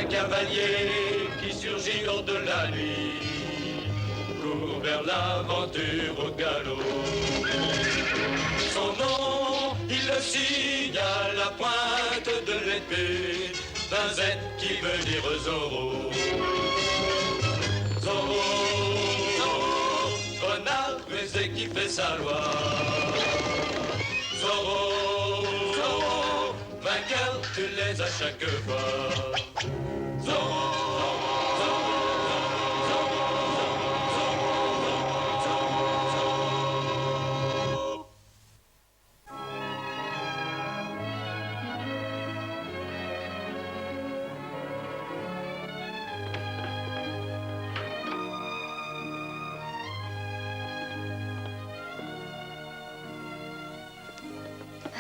un cavalier qui surgit hors de la nuit, court vers l'aventure au galop. Son nom, il le signe à la pointe de l'épée, d'un Z qui veut dire Zorro. Zorro, Zorro, renard rusé qui fait sa loi. Zorro, Zorro, vainqueur, tu les as chaque fois. Zorro.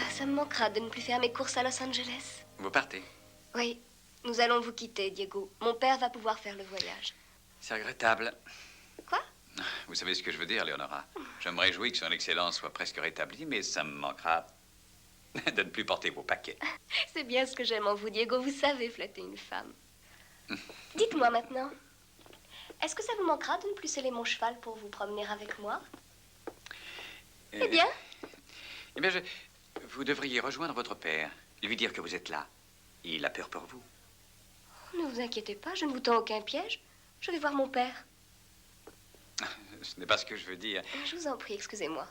Ça me manquera de ne plus faire mes courses à Los Angeles. Vous partez? Oui, nous allons vous quitter, Diego. Mon père va pouvoir faire le voyage. C'est regrettable. Quoi? Vous savez ce que je veux dire, Léonora. Je me réjouis que son excellence soit presque rétablie, mais ça me manquera de ne plus porter vos paquets. C'est bien ce que j'aime en vous, Diego. Vous savez flatter une femme. Dites-moi maintenant, est-ce que ça vous manquera de ne plus sceller mon cheval pour vous promener avec moi? Eh bien? Eh bien, vous devriez rejoindre votre père, lui dire que vous êtes là. Il a peur pour vous. Ne vous inquiétez pas, je ne vous tends aucun piège. Je vais voir mon père. Ce n'est pas ce que je veux dire. Je vous en prie, excusez-moi.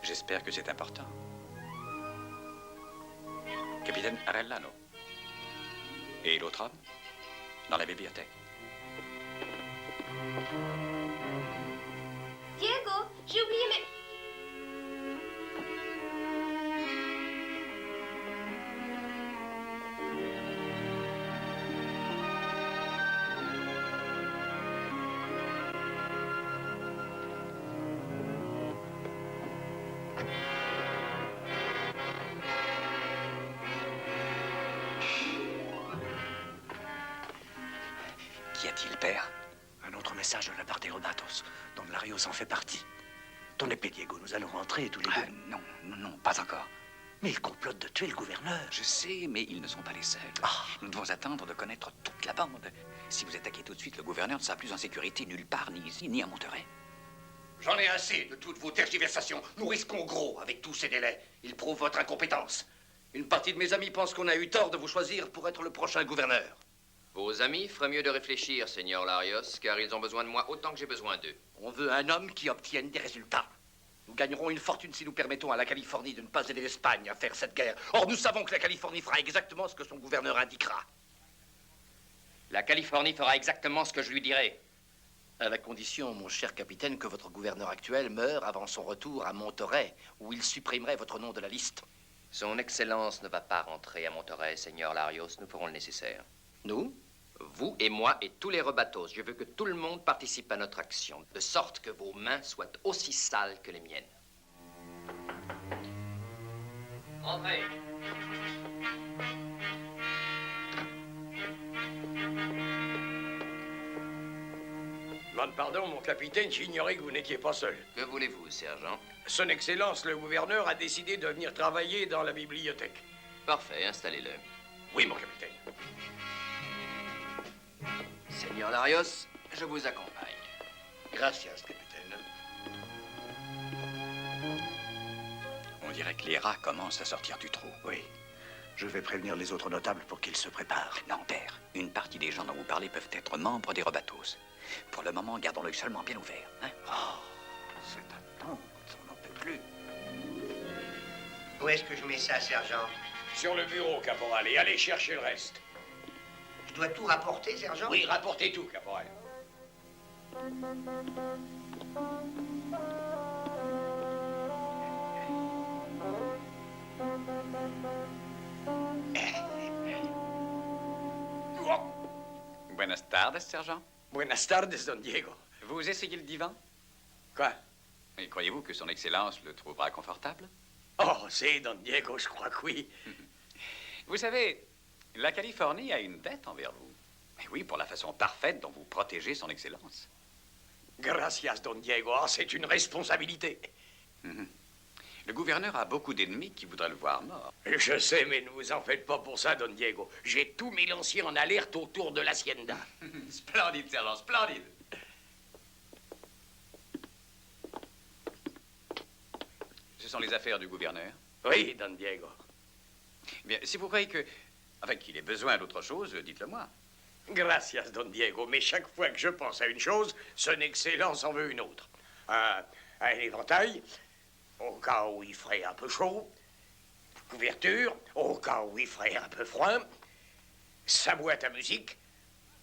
J'espère que c'est important. Capitaine Arellano. Et l'autre homme? Dans la bibliothèque. Diego, j'ai oublié mes... Qu'y a-t-il, père? Un autre message de la part des Robatos, dont Larios en fait partie. Ton épée, Diego, nous allons rentrer tous les deux. Non, pas encore. Mais ils complotent de tuer le gouverneur. Je sais, mais ils ne sont pas les seuls. Nous devons attendre de connaître toute la bande. Si vous attaquez tout de suite, le gouverneur ne sera plus en sécurité nulle part, ni ici, ni à Monterey. J'en ai assez de toutes vos tergiversations. Nous risquons gros avec tous ces délais. Ils prouvent votre incompétence. Une partie de mes amis pense qu'on a eu tort de vous choisir pour être le prochain gouverneur. Vos amis feraient mieux de réfléchir, Seigneur Larios, car ils ont besoin de moi autant que j'ai besoin d'eux. On veut un homme qui obtienne des résultats. Nous gagnerons une fortune si nous permettons à la Californie de ne pas aider l'Espagne à faire cette guerre. Or, nous savons que la Californie fera exactement ce que son gouverneur indiquera. La Californie fera exactement ce que je lui dirai. À la condition, mon cher capitaine, que votre gouverneur actuel meure avant son retour à Monterey, où il supprimerait votre nom de la liste. Son Excellence ne va pas rentrer à Monterey, Seigneur Larios. Nous ferons le nécessaire. Nous? Vous et moi et tous les Robatos. Je veux que tout le monde participe à notre action, de sorte que vos mains soient aussi sales que les miennes. Entrez. Demande pardon, mon capitaine, j'ignorais que vous n'étiez pas seul. Que voulez-vous, sergent? Son Excellence, le gouverneur, a décidé de venir travailler dans la bibliothèque. Parfait, installez-le. Oui, mon capitaine. Seigneur Larios, je vous accompagne. Gracias, capitaine. On dirait que les rats commencent à sortir du trou. Oui. Je vais prévenir les autres notables pour qu'ils se préparent. Non, père. Une partie des gens dont vous parlez peuvent être membres des Robatos. Pour le moment, gardons l'œil seulement bien ouvert. Hein? Oh, cette attente, on n'en peut plus. Où est-ce que je mets ça, sergent? Sur le bureau, caporal, et allez chercher le reste. Je dois tout rapporter, sergent? Oui, rapportez tout, caporal. Buenas tardes, sergent. Buenas tardes, don Diego. Vous essayez le divan? Quoi? Et croyez-vous que son Excellence le trouvera confortable? Oh, c'est don Diego, je crois que oui. Vous savez, la Californie a une dette envers vous. Mais oui, pour la façon parfaite dont vous protégez son Excellence. Gracias, don Diego. Oh, c'est une responsabilité. Le gouverneur a beaucoup d'ennemis qui voudraient le voir mort. Je sais, mais ne vous en faites pas pour ça, Don Diego. J'ai tous mes lanciers en alerte autour de l'hacienda. Splendide, sergent, splendide. Ce sont les affaires du gouverneur. Oui, Don Diego. Bien, si vous croyez que... Enfin, qu'il ait besoin d'autre chose, dites-le moi. Gracias, Don Diego. Mais chaque fois que je pense à une chose, son Excellence en veut une autre. Un éventail, au cas où il ferait un peu chaud. Couverture, au cas où il ferait un peu froid. Sa boîte à musique,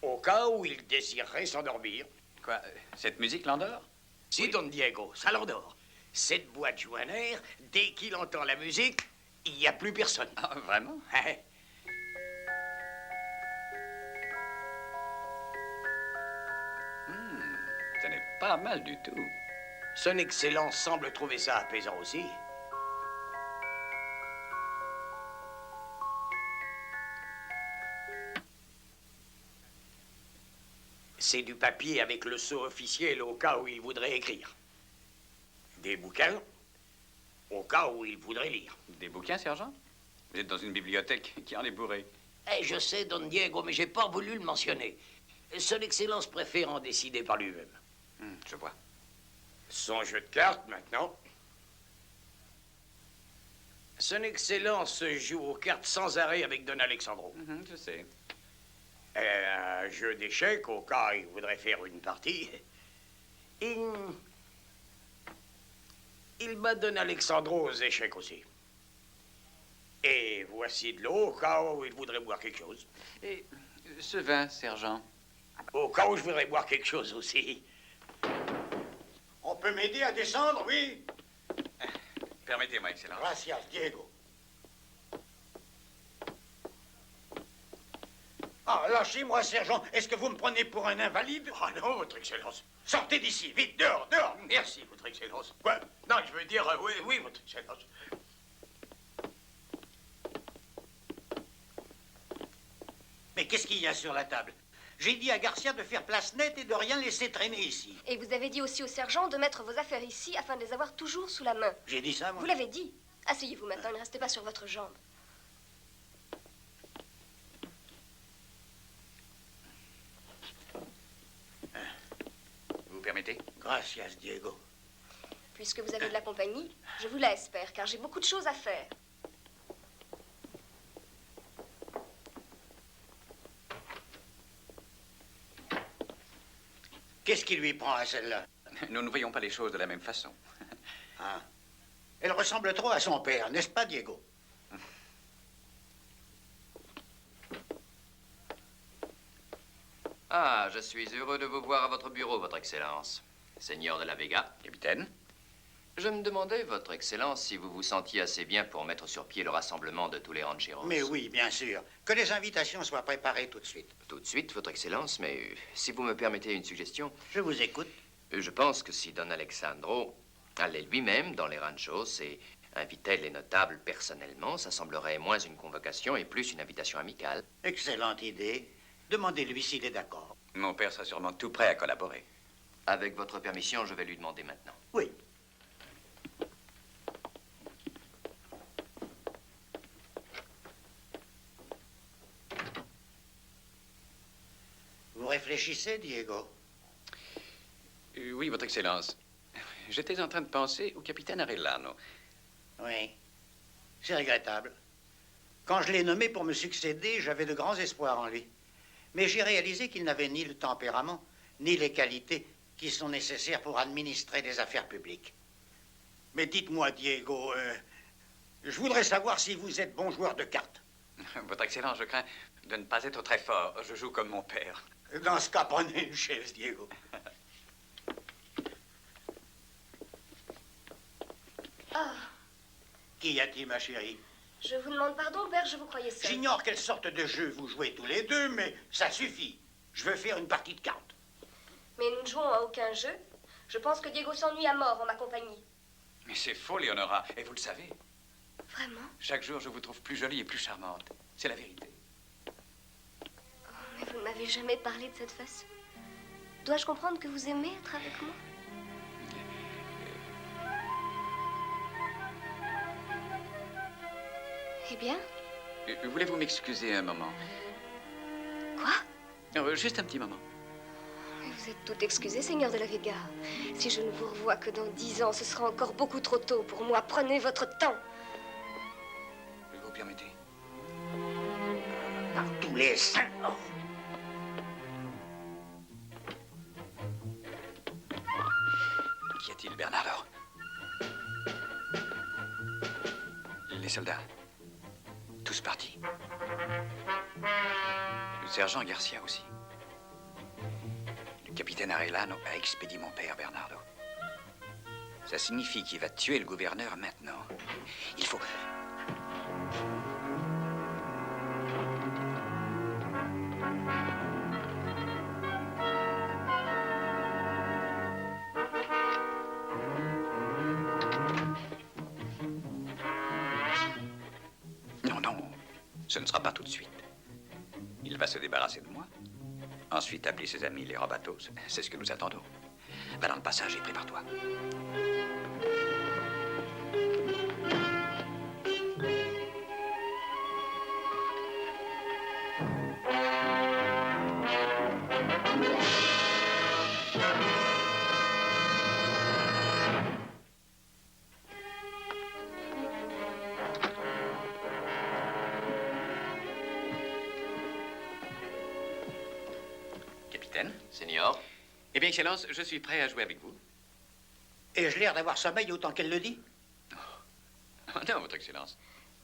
au cas où il désirerait s'endormir. Quoi, cette musique l'endort? Si, Don Diego, ça l'endort. Cette boîte joue un air, dès qu'il entend la musique, il n'y a plus personne. Ah, vraiment? Hein? Ça n'est pas mal du tout. Son Excellence semble trouver ça apaisant aussi. C'est du papier avec le sceau officiel au cas où il voudrait écrire. Des bouquins au cas où il voudrait lire. Des bouquins, sergent? Vous êtes dans une bibliothèque qui en est bourrée. Eh, je sais, Don Diego, mais j'ai pas voulu le mentionner. Son Excellence préfère en décider par lui-même. Je vois. Son jeu de cartes, maintenant. Son Excellence joue aux cartes sans arrêt avec Don Alexandro. Je sais. Un jeu d'échecs, au cas où il voudrait faire une partie. Il bat Don Alexandro aux échecs aussi. Et voici de l'eau, au cas où il voudrait boire quelque chose. Et ce vin, sergent? Au cas où je voudrais boire quelque chose aussi. On peut m'aider à descendre, oui? Permettez-moi, Excellence. Gracias, Diego. Ah, lâchez-moi, sergent. Est-ce que vous me prenez pour un invalide? Ah non, Votre Excellence. Sortez d'ici, vite, dehors, dehors. Merci, Votre Excellence. Quoi? Non, je veux dire, oui, oui, Votre Excellence. Mais qu'est-ce qu'il y a sur la table? J'ai dit à Garcia de faire place nette et de rien laisser traîner ici. Et vous avez dit aussi au sergent de mettre vos affaires ici afin de les avoir toujours sous la main. J'ai dit ça, moi? Vous l'avez dit. Asseyez-vous maintenant, ne restez pas sur votre jambe. Vous permettez? Gracias, Diego. Puisque vous avez de la compagnie, je vous laisse, père, car j'ai beaucoup de choses à faire. Qu'est-ce qui lui prend à celle-là? Nous ne voyons pas les choses de la même façon. Ah. Elle ressemble trop à son père, n'est-ce pas, Diego? Ah, je suis heureux de vous voir à votre bureau, Votre Excellence. Seigneur de la Vega. Capitaine? Je me demandais, Votre Excellence, si vous vous sentiez assez bien pour mettre sur pied le rassemblement de tous les rancheros. Mais oui, bien sûr. Que les invitations soient préparées tout de suite. Tout de suite, Votre Excellence, mais si vous me permettez une suggestion, Je vous écoute. je pense que si Don Alexandro allait lui-même dans les ranchos et invitait les notables personnellement, ça semblerait moins une convocation et plus une invitation amicale. Excellente idée. Demandez-lui s'il est d'accord. Mon père sera sûrement tout prêt à collaborer. Avec votre permission, je vais lui demander maintenant. Oui. Vous réfléchissez, Diego? Oui, Votre Excellence. J'étais en train de penser au capitaine Arellano. Oui. C'est regrettable. Quand je l'ai nommé pour me succéder, j'avais de grands espoirs en lui. Mais j'ai réalisé qu'il n'avait ni le tempérament, ni les qualités qui sont nécessaires pour administrer des affaires publiques. Mais dites-moi, Diego, je voudrais savoir si vous êtes bon joueur de cartes. Votre Excellence, je crains de ne pas être très fort. Je joue comme mon père. Dans ce cas, prenez une chaise, Diego. Ah, Qu'y a-t-il, ma chérie? je vous demande pardon, père, je vous croyais seul. J'ignore quelle sorte de jeu vous jouez tous les deux, mais ça suffit. Je veux faire une partie de cartes. Mais nous ne jouons à aucun jeu. Je pense que Diego s'ennuie à mort en ma compagnie. Mais c'est faux, Léonora. Et vous le savez. Vraiment? Chaque jour, je vous trouve plus jolie et plus charmante. C'est la vérité. Oh, mais vous ne m'avez jamais parlé de cette façon. Dois-je comprendre que vous aimez être avec moi? bien? Voulez-vous m'excuser un moment? Quoi? Juste un petit moment. Vous êtes tout excusé, Seigneur de la Vega. Si je ne vous revois que dans 10 ans, ce sera encore beaucoup trop tôt pour moi. Prenez votre temps. Vous permettez? Par tous les saints. Oh. Qu'y a-t-il, Bernardo? Les soldats. Tous partis. Le sergent Garcia aussi. Le capitaine Arellano a expédié mon père, Bernardo. Ça signifie qu'il va tuer le gouverneur maintenant. Il faut... Non, non, ce ne sera pas tout de suite. Il va se débarrasser de moi. Ensuite, appeler ses amis, les Robatos. C'est ce que nous attendons. Va dans le passage et prépare-toi. Capitaine? Seigneur, Eh bien, Excellence, je suis prêt à jouer avec vous. Ai-je l'air d'avoir sommeil autant qu'elle le dit? Oh, non, Votre Excellence.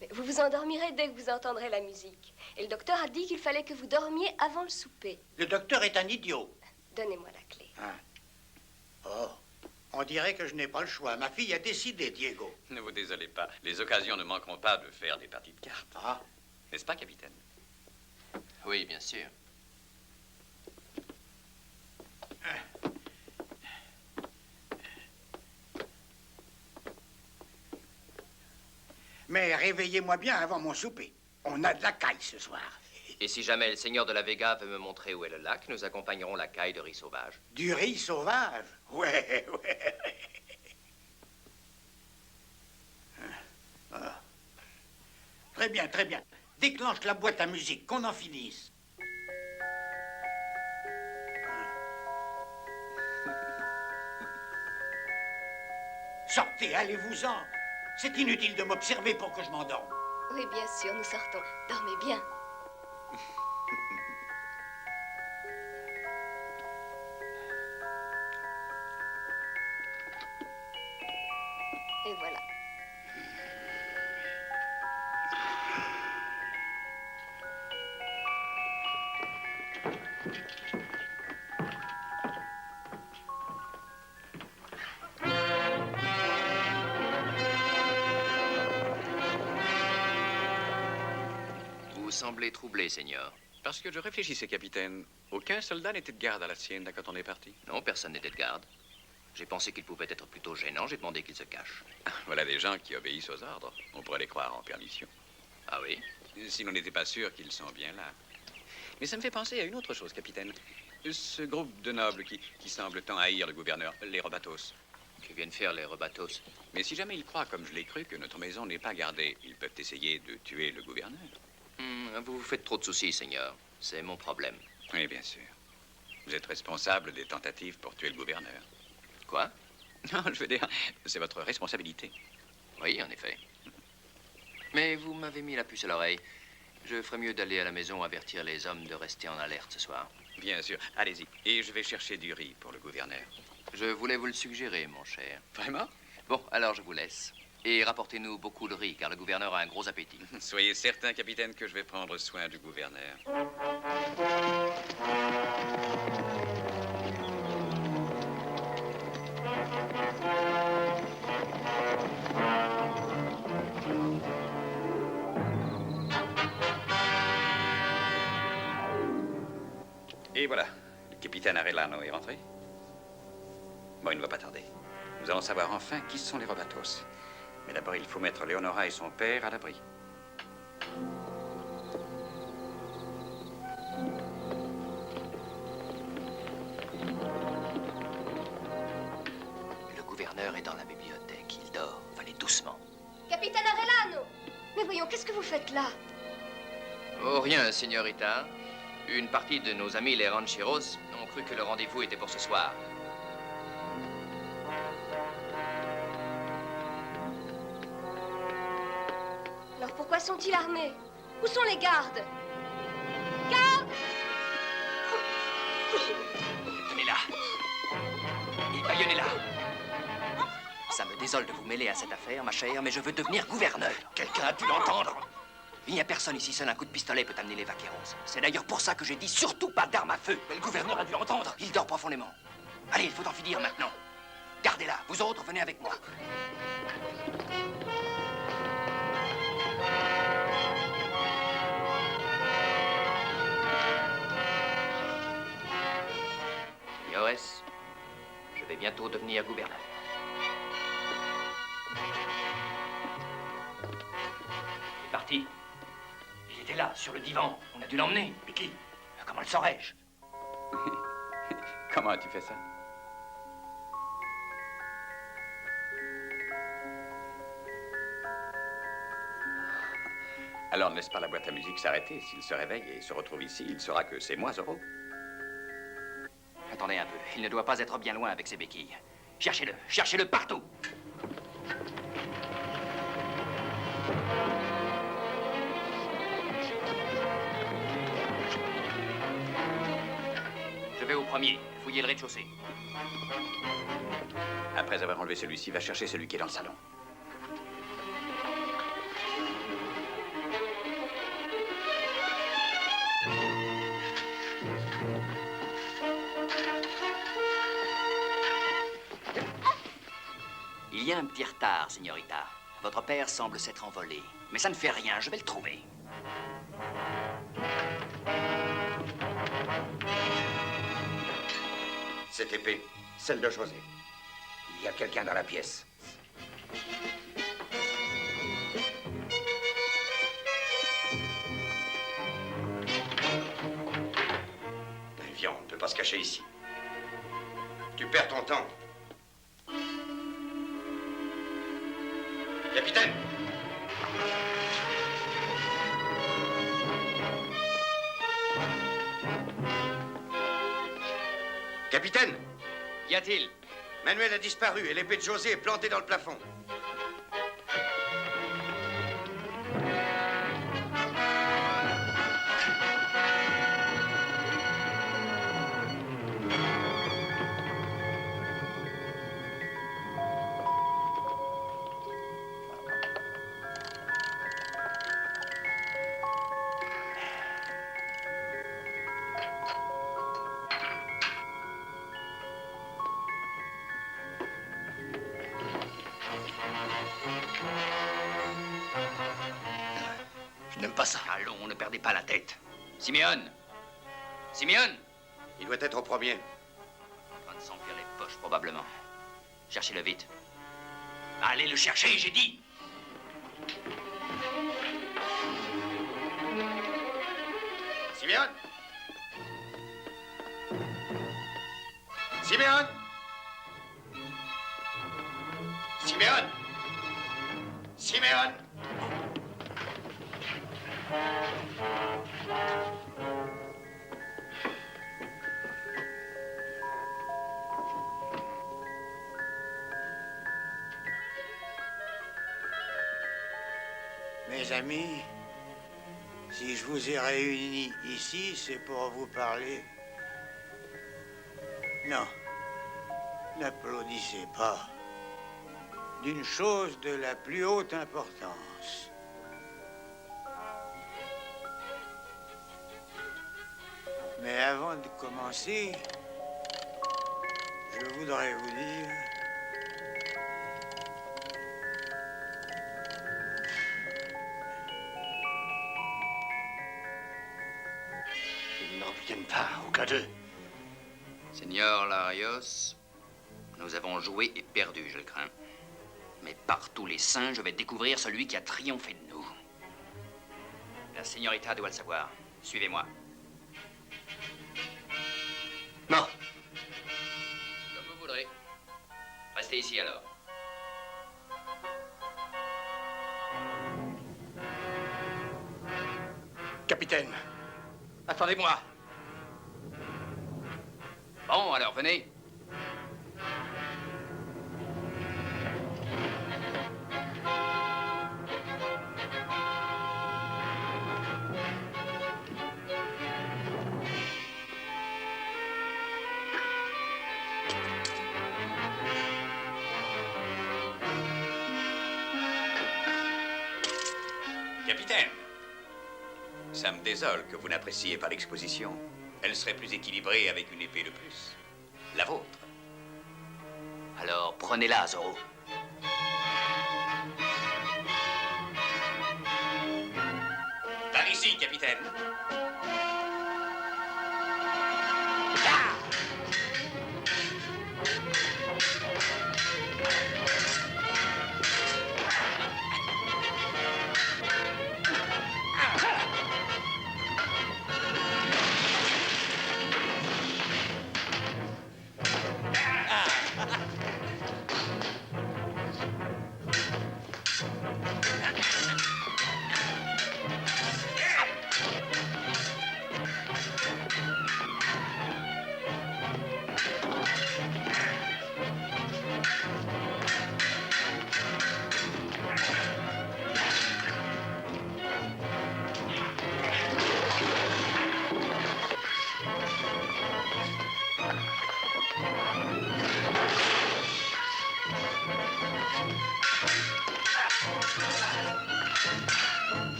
Mais vous vous endormirez dès que vous entendrez la musique. Et le docteur a dit qu'il fallait que vous dormiez avant le souper. Le docteur est un idiot. Donnez-moi la clé. Hein? Oh, on dirait que je n'ai pas le choix. Ma fille a décidé, Diego. Ne vous désolez pas. Les occasions ne manqueront pas de faire des parties de cartes. Ah, N'est-ce pas, capitaine? oui, bien sûr. mais réveillez-moi bien avant mon souper. On a de la caille ce soir. Et si jamais le seigneur de la Vega veut me montrer où est le lac, nous accompagnerons la caille de riz sauvage. Du riz sauvage? Ouais, ouais. Ah. Très bien, très bien. Déclenche la boîte à musique, qu'on en finisse. Sortez, allez-vous-en. C'est inutile de m'observer pour que je m'endorme. Oui, bien sûr, nous sortons. Dormez bien. Et voilà. Vous semblez troublé, seigneur. Parce que je réfléchissais, capitaine. Aucun soldat n'était de garde à la sienne quand on est parti. Non, personne n'était de garde. J'ai pensé qu'il pouvait être plutôt gênant, j'ai demandé qu'il se cache. Voilà des gens qui obéissent aux ordres. On pourrait les croire en permission. Ah oui? Si l'on n'était pas sûr qu'ils sont bien là. Mais ça me fait penser à une autre chose, capitaine. Ce groupe de nobles qui semble tant haïr le gouverneur, les Robatos. Que viennent faire les Robatos? Mais si jamais ils croient, comme je l'ai cru, que notre maison n'est pas gardée, ils peuvent essayer de tuer le gouverneur. Vous vous faites trop de soucis, seigneur. C'est mon problème. Oui, bien sûr. Vous êtes responsable des tentatives pour tuer le gouverneur. Quoi? Non, je veux dire, c'est votre responsabilité. Oui, en effet. Mais vous m'avez mis la puce à l'oreille. Je ferais mieux d'aller à la maison avertir les hommes de rester en alerte ce soir. Bien sûr. Allez-y. Et je vais chercher du riz pour le gouverneur. Je voulais vous le suggérer, mon cher. Vraiment? Bon, alors je vous laisse. Et rapportez-nous beaucoup de riz, car le gouverneur a un gros appétit. Soyez certain, capitaine, que je vais prendre soin du gouverneur. Et voilà, le capitaine Arellano est rentré. Bon, il ne va pas tarder. Nous allons savoir enfin qui sont les Robatos. Mais d'abord, il faut mettre Léonora et son père à l'abri. Le gouverneur est dans la bibliothèque. Il dort. Allez doucement. Capitaine Arellano! Mais voyons, qu'est-ce que vous faites là? Oh, rien, signorita. Une partie de nos amis les rancheros ont cru que le rendez-vous était pour ce soir. Alors pourquoi sont-ils armés? Où sont les gardes? Gardes! Tenez-la. Il baïonnez-la. Ça me désole de vous mêler à cette affaire, ma chère, mais je veux devenir gouverneur. Quelqu'un a dû l'entendre. Il n'y a personne ici, seul un coup de pistolet peut amener les vaqueros. C'est d'ailleurs pour ça que j'ai dit surtout pas d'armes à feu. Mais le gouverneur a dû l'entendre. Il dort profondément. Allez, il faut en finir maintenant. Gardez-la. Vous autres, venez avec moi. Señores, je vais bientôt devenir gouverneur. Il est parti. Il était là, sur le divan. On a dû l'emmener. Mais qui? Comment le saurais-je? Comment as-tu fait ça? Alors ne laisse pas la boîte à musique s'arrêter. S'il se réveille et se retrouve ici, il saura que c'est moi, Zorro. Attendez un peu. Il ne doit pas être bien loin avec ses béquilles. Cherchez-le. Cherchez-le partout. Je vais au premier. Fouillez le rez-de-chaussée. Après avoir enlevé celui-ci, va chercher celui qui est dans le salon. Il y a un petit retard, signorita. Votre père semble s'être envolé. Mais ça ne fait rien, je vais le trouver. Cette épée, celle de José. Il y a quelqu'un dans la pièce. Viens, on ne peut pas se cacher ici. Tu perds ton temps. Capitaine! Capitaine! Qu'y a-t-il? Manuel a disparu et l'épée de José est plantée dans le plafond. Je n'aime pas ça. Allons, ne perdez pas la tête. Simeone! Simeone! Il doit être au premier. En train de s'emplir les poches, probablement. Cherchez-le vite. Allez le chercher, j'ai dit! Simeone! Simeone! Simeone! Simeone! Mes amis, si je vous ai réunis ici, c'est pour vous parler. Non, n'applaudissez pas. D'une chose de la plus haute importance. Mais avant de commencer, je voudrais vous dire... Ils n'en reviennent pas, aucun d'eux. Seigneur Larios, nous avons joué et perdu, je le crains. Mais par tous les saints, je vais découvrir celui qui a triomphé de nous. La señorita doit le savoir. Suivez-moi. Non. Comme vous voudrez. Restez ici alors. capitaine. Attendez-moi. Bon, alors, venez. Capitaine, ça me désole que vous n'appréciez pas l'exposition. Elle serait plus équilibrée avec une épée de plus. La vôtre. Alors, prenez-la, Zorro. Par ici, capitaine.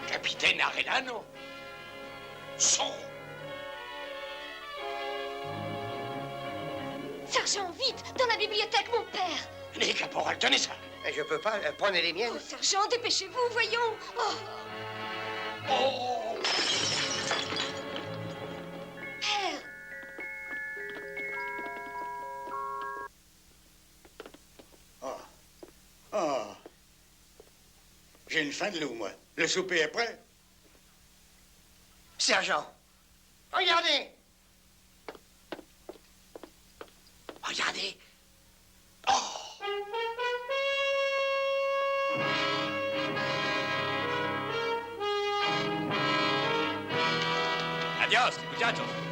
Capitaine Arellano? Zorro! Sergent, vite, dans la bibliothèque, mon père. Les caporales, tenez ça! Je peux pas. Prenez les miennes. Oh, sergent, dépêchez-vous, voyons. Oh, Oh! père. Oh. J'ai une faim de loup, moi. Le souper est prêt? Sergent, regardez! Regardez! Oh! Adios, muchachos.